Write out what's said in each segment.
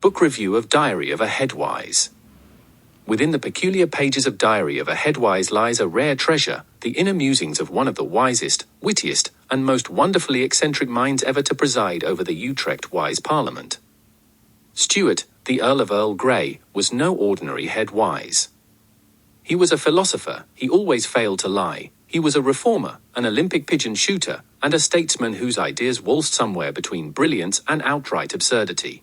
Book review of Diary of a Headwise. Within the peculiar pages of Diary of a Headwise lies a rare treasure, the inner musings of one of the wisest, wittiest, and most wonderfully eccentric minds ever to preside over the Utrecht Wise Parliament. Stewart, the Earl of Earl Grey, was no ordinary Headwise. He was a philosopher, he always failed to lie, he was a reformer, an Olympic pigeon shooter, and a statesman whose ideas waltzed somewhere between brilliance and outright absurdity.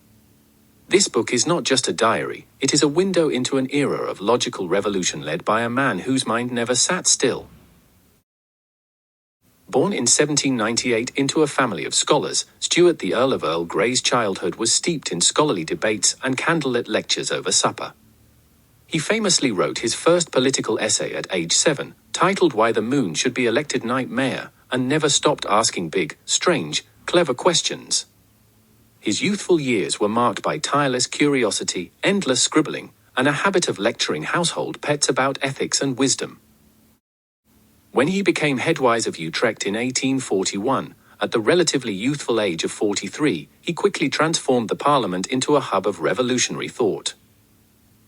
This book is not just a diary, it is a window into an era of logical revolution led by a man whose mind never sat still. Born in 1798 into a family of scholars, Stewart the Earl of Earl Grey's childhood was steeped in scholarly debates and candlelit lectures over supper. He famously wrote his first political essay at age 7, titled Why the Moon Should Be Elected Night Mayor, and never stopped asking big, strange, clever questions. His youthful years were marked by tireless curiosity, endless scribbling, and a habit of lecturing household pets about ethics and wisdom. When he became Headwise of Utrecht in 1841, at the relatively youthful age of 43, he quickly transformed the Parliament into a hub of revolutionary thought.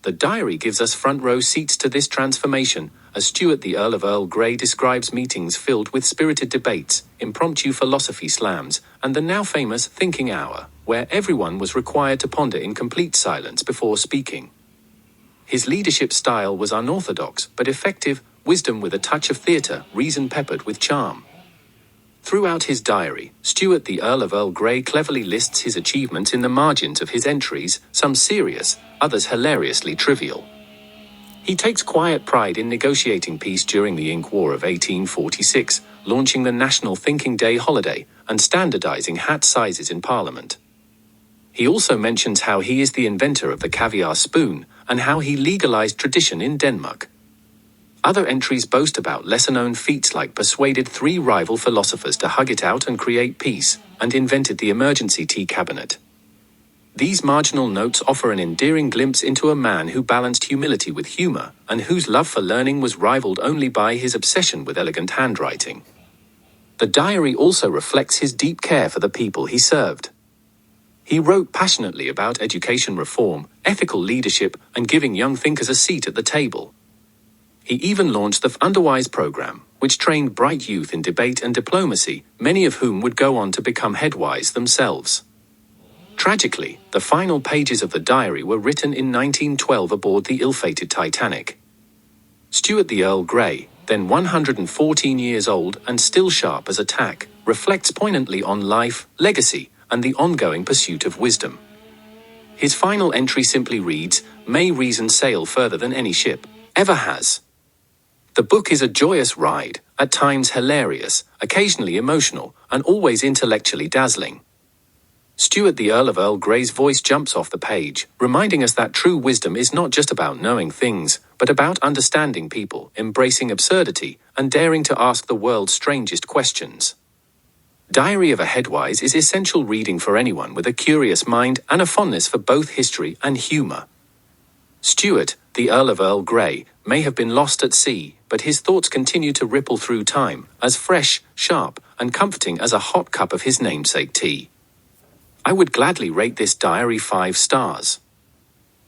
The diary gives us front-row seats to this transformation, as Stewart the Earl of Earl Grey describes meetings filled with spirited debates, impromptu philosophy slams, and the now famous thinking hour, where everyone was required to ponder in complete silence before speaking. His leadership style was unorthodox but effective, wisdom with a touch of theatre, reason peppered with charm. Throughout his diary, Stewart the Earl of Earl Grey cleverly lists his achievements in the margins of his entries, some serious, others hilariously trivial. He takes quiet pride in negotiating peace during the Ink War of 1846, launching the National Thinking Day holiday, and standardizing hat sizes in Parliament. He also mentions how he is the inventor of the caviar spoon, and how he legalized tradition in Denmark. Other entries boast about lesser-known feats like persuaded 3 rival philosophers to hug it out and create peace, and invented the emergency tea cabinet. These marginal notes offer an endearing glimpse into a man who balanced humility with humor, and whose love for learning was rivaled only by his obsession with elegant handwriting. The diary also reflects his deep care for the people he served. He wrote passionately about education reform, ethical leadership, and giving young thinkers a seat at the table. He even launched the Underwise program, which trained bright youth in debate and diplomacy, many of whom would go on to become Headwise themselves. Tragically, the final pages of the diary were written in 1912 aboard the ill-fated Titanic. Stewart the Earl Grey, then 114 years old and still sharp as a tack, reflects poignantly on life, legacy, and the ongoing pursuit of wisdom. His final entry simply reads, "May reason sail further than any ship ever has." The book is a joyous ride, at times hilarious, occasionally emotional, and always intellectually dazzling. Stewart the Earl of Earl Grey's voice jumps off the page, reminding us that true wisdom is not just about knowing things, but about understanding people, embracing absurdity, and daring to ask the world's strangest questions. Diary of a Headwise is essential reading for anyone with a curious mind and a fondness for both history and humor. Stewart, the Earl of Earl Grey, may have been lost at sea, but his thoughts continue to ripple through time, as fresh, sharp, and comforting as a hot cup of his namesake tea. I would gladly rate this diary 5 stars.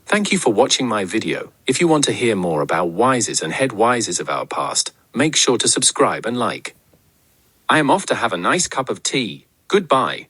Thank you for watching my video. If you want to hear more about wises and headwises of our past, make sure to subscribe and like. I am off to have a nice cup of tea. Goodbye.